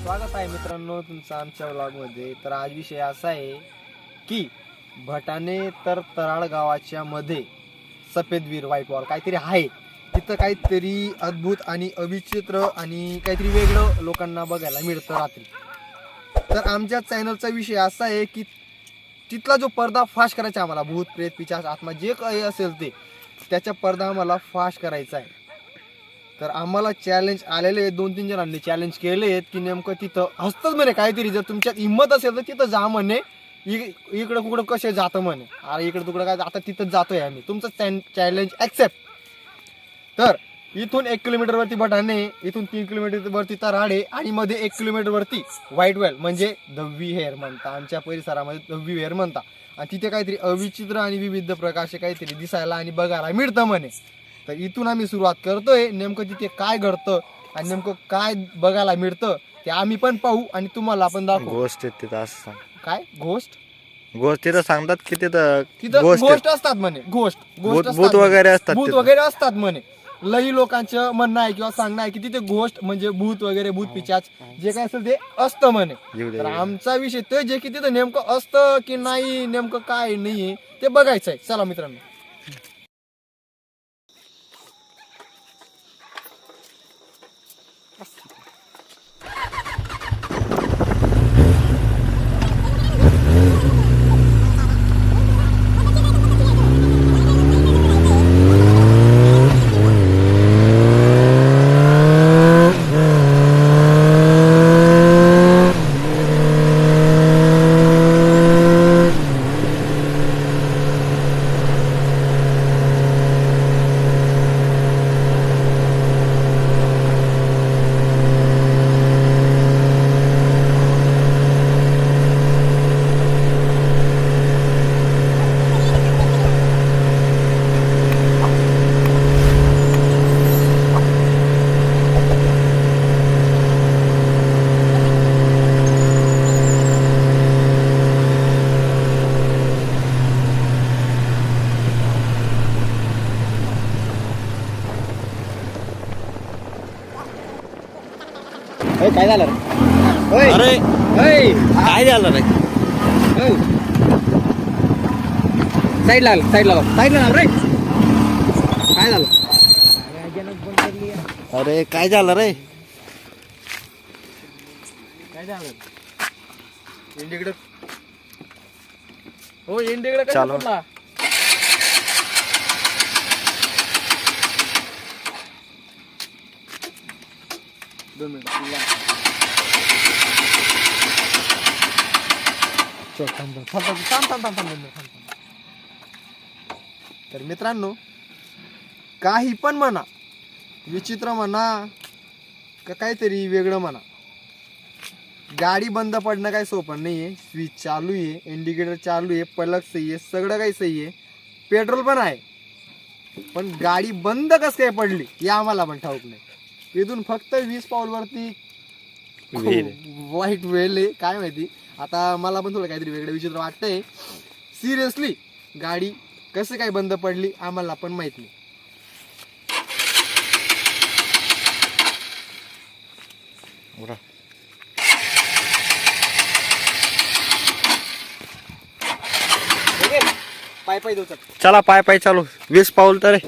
स्वागत आहे मित्रांनो तुमचं आमच्या व्लॉगमध्ये. तर आज विषय असा आहे की भटाणे तर तराळ गावाच्या मध्ये सफेद वीर व्हाईट वॉल काहीतरी आहे. तिथं काहीतरी अद्भुत आणि अविचित्र आणि काहीतरी वेगळं लोकांना बघायला मिळतं रात्री. तर आमच्या चॅनलचा विषय असा आहे की तिथला जो पडदा फाश करायचा आम्हाला, भूत प्रेत पिशाच आत्मा जे काही असेल ते त्याचा पडदा आम्हाला फाश करायचा आहे. तर आम्हाला चॅलेंज आलेले आहेत, 2-3 जणांनी चॅलेंज केले आहेत की नेमकं तिथं असतंच म्हणे काहीतरी. जर तुमच्यात हिंमत असेल तर तिथं जा म्हणे. इकडं कुकडं कसे जातं म्हणे. अरे इकडं तुकडं काय, आता तिथंच जातोय आम्ही. तुमचं चॅलेंज ॲक्सेप्ट. तर इथून 1 किलोमीटर वरती भटाणे, इथून 3 किलोमीटर वरती तराडे आणि मध्ये 1 किलोमीटर वरती व्हाईट वेल म्हणजे दव्वी हेर म्हणता. आमच्या परिसरामध्ये दव्वी हेर म्हणता. आणि तिथे काहीतरी अविचित्र आणि विविध प्रकारचे काहीतरी दिसायला आणि बघायला मिळतं म्हणे. तर इथून आम्ही सुरुवात करतोय. नेमकं तिथे काय घडतं आणि नेमकं काय बघायला मिळतं ते आम्ही पण पाहू आणि तुम्हाला पण दाखवू. गोष्ट तिथं असं सांग. काय गोष्ट तिथं सांगतात की तिथं गोष्ट असतात म्हणे. गोष्ट भूत वगैरे असतात, भूत तिथं. वगैरे असतात म्हणे. लई लोकांचं म्हणणं आहे किंवा सांगणं आहे की तिथे गोष्ट म्हणजे भूत वगैरे, भूत पिशाच जे काय असेल ते असतं म्हणे. तर आमचा विषय ते जे की तिथं नेमकं असतं की नाही, नेमकं काय नाहीये ते बघायचं आहे. चला मित्रांनो. काय झालं रे? अरे काय झालं रे? साईडला रे. काय झालं? अरे काय झालं रे? काय झालं? इंडिकडे हो, इंडिकडे काय चालू. पडला? दोन मिनिट तर मित्रांनो, काही पण म्हणा, विचित्र म्हणा का काहीतरी वेगळं म्हणा, गाडी बंद पडणं काही सोपं नाही आहे. स्विच चालू आहे, इंडिकेटर चालू आहे, पलक सही आहे, सगळं काही सही आहे, पेट्रोल पण आहे. पण गाडी बंद कसं काय पडली हे आम्हाला पण ठाऊक नाही. इथून फक्त 20 पाऊलवरती वाईट वेळ आहे. काय माहिती, आता मला पण थोडं काहीतरी वेगळं विचित्र वाटतंय. सिरियसली गाडी कसं काय बंद पडली आम्हाला पण माहित नाही. पाय पाय देऊ. चला पाय पाय चालू. 20 पाऊल तर रे.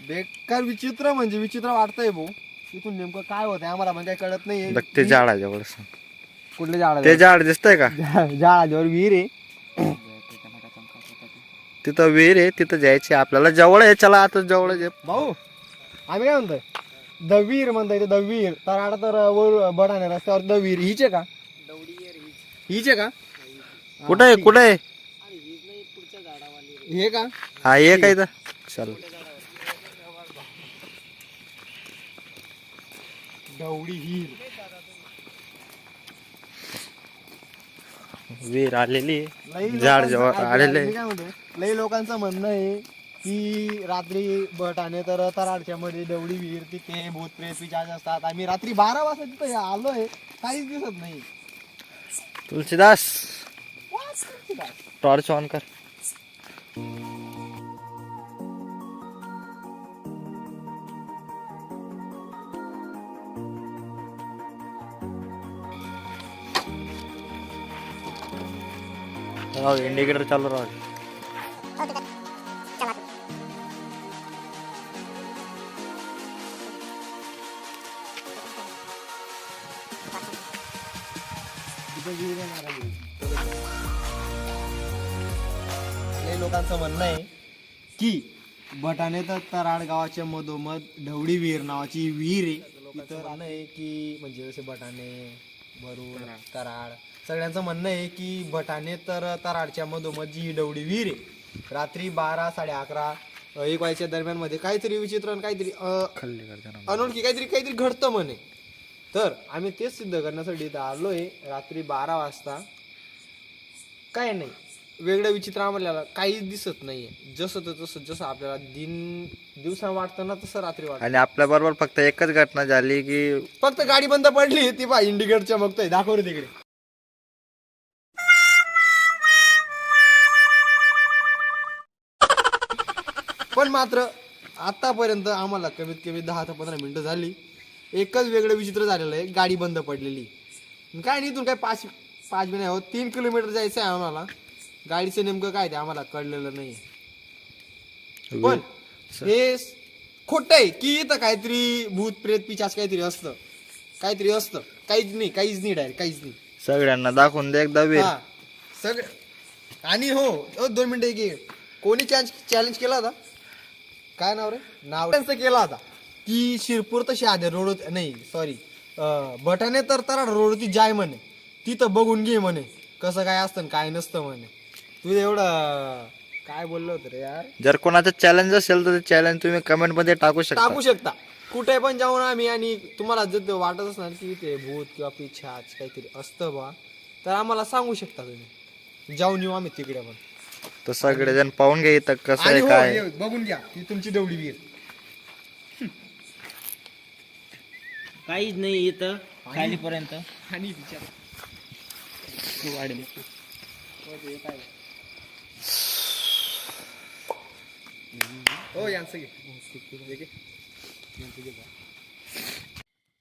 बेकार विचित्र म्हणजे विचित्र वाटतंय भाऊ. इथून नेमकं काय होतंय आम्हाला पण काही कळत नाहीये. ते झाडाजवळ सांग. कुठले झाड? ते झाड दिसतंय का? झाडाजवळ विहीर आहे. तिथं विहीर आहे, तिथं जायचे आपल्याला. जवळ आहे, चला आता जवळ आहे भाऊ. आम्ही काय म्हणतोय, दवीर म्हणताय ते दवीर. तर आता तर वर बडाने रस्त्यावर दवीर हिचे का? हिचे का? कुठे आहे? कुठे आहे? हे का? हा ये काय तर चल. ढवळी हीर. वीर आलेली लई झाड लोकांचं जेव्हा ऐका, आलेले मी काय म्हणतोय, लई लोकांचं म्हणणं आहे की रात्री भटाने तर तराडच्या मध्ये ढवळी विहीर तिथे भूत प्रेत पिशाच असतात. आम्ही रात्री 12 वाजता तिथे आलोय, काहीच दिसत नाही. तुलसीदास टॉर्च ऑन कर. इंडिकेटर चालू राहू. तिथे विहीर आहे नारळी. लई लोकांचं म्हणणं आहे की भटाने तर तराड गावाच्या मधोमध ढवळी विहीर नावाची विहीर आहे. तिथं म्हणणं आहे की म्हणजे जसे भटाने वरून तराड सगळ्यांचं म्हणणं आहे की भटाने तर तराडच्या मधोमध जी ढवळी विहीर आहे रात्री 12, 11:30, 1 वाजेच्या दरम्यान मध्ये काहीतरी विचित्र आणि काहीतरी अनोळखी काहीतरी घडतं म्हणे. तर आम्ही तेच सिद्ध करण्यासाठी इथं आलोय रात्री 12 वाजता. काय नाही वेगळं विचित्र आम्हाला काहीच दिसत नाहीये. जसं आपल्याला दिवसा वाटतं ना तसं रात्री वाटतं. आणि आपल्या बरोबर फक्त एकच घटना झाली की फक्त गाडी बंद पडली ती पा इंडिकेटर चमकतोय, दाखव रे तिकडे. पण मात्र आतापर्यंत आम्हाला कमीत कमी 10 ते 15 मिनिटं झाली एकच वेगळं विचित्र झालेलं आहे, गाडी बंद पडलेली. काय नाही, इथून काय 5 बी नाही होत, 3 किलोमीटर जायचं आहे आम्हाला. गाडीचं नेमकं काय ते आम्हाला कळलेलं नाही. पण हे खोट आहे की इथं काहीतरी भूत प्रेत पिशाच काहीतरी असतं. काहीच नाही डायरेक्ट काहीच नाही. सगळ्यांना दाखवून दे एकदा वीर. हा सगळं. आणि हो 2 मिनिटं की कोणी चॅलेंज केला होता, काय नाव रे, नाव त्यांचं केला होता की शिरपूर तर शहादे रोड नाही सॉरी भटाने तर तराड रोड होती जाय म्हणे, तिथं बघून घे म्हणे कसं काय असतं काय नसतं म्हणे. तुझं एवढं काय बोललो होतं रे यार. जर कोणाचं चॅलेंज असेल तर ते चॅलेंज तुम्ही कमेंट मध्ये टाकू शकता कुठे पण जाऊन आम्ही. आणि तुम्हाला जर वाटत असणार की ते भूत किंवा पिशाच काहीतरी असतं बा तर आम्हाला सांगू शकता तुम्ही, जाऊन येऊ आम्ही तिकडे पण. तर सगळेजण पाहून घ्या इथं कसं आणि आहे हो, काय. हे बघून घ्या ती तुमची ढवळी विहीर. काहीच नाही इथं खालीपर्यंत. आणि विचार हो यांचं घे.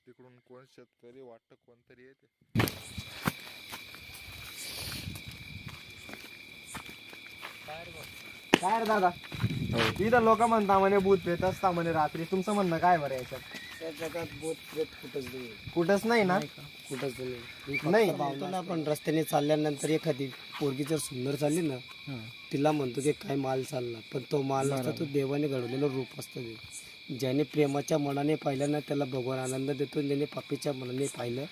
तिकडून कोण शेतकरी वाटतं कोणतरी येते. काय रे दादा, इथं लोक म्हणता म्हणे भूत प्रेत असता म्हणे रात्री. तुमचं म्हणणं काय बरं याच्यात? त्या जगात भूत प्रेत कुठंच नाही ना. कुठंच नाही. आपण रस्त्याने चालल्यानंतर एखादी पोरगी जर सुंदर चालली ना, तिला म्हणतो की काय माल चालला, पण तो माल असतो तो देवाने घडवलेलं रूप असतं ते. ज्याने प्रेमाच्या मनाने पाहिलं ना त्याला भगवान आनंद देतो, ज्याने पापीच्या मनाने पाहिलं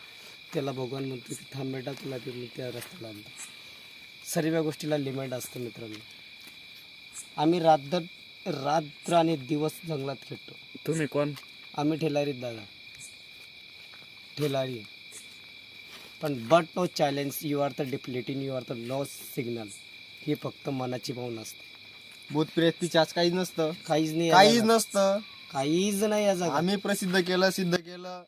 त्याला भगवान म्हणतो की थांब बेटा तुला ते मी त्या रस्त्याला आणतो. सर्व गोष्टीला लिमिट असतं मित्रांनो. आम्ही रात्र आणि दिवस जंगलात खेळतो. तुम्ही कोण? आम्ही ठेलारीत दादा, ठेलारी. पण but no challenge, you are the depleting, you are the no signal. ही फक्त मनाची भावना असते. भूत प्रेत पिशाच काहीच नसतं, काहीच नाही, काहीच नसतं, काहीच नाही या जगात. आम्ही प्रसिद्ध केलं, सिद्ध केलं.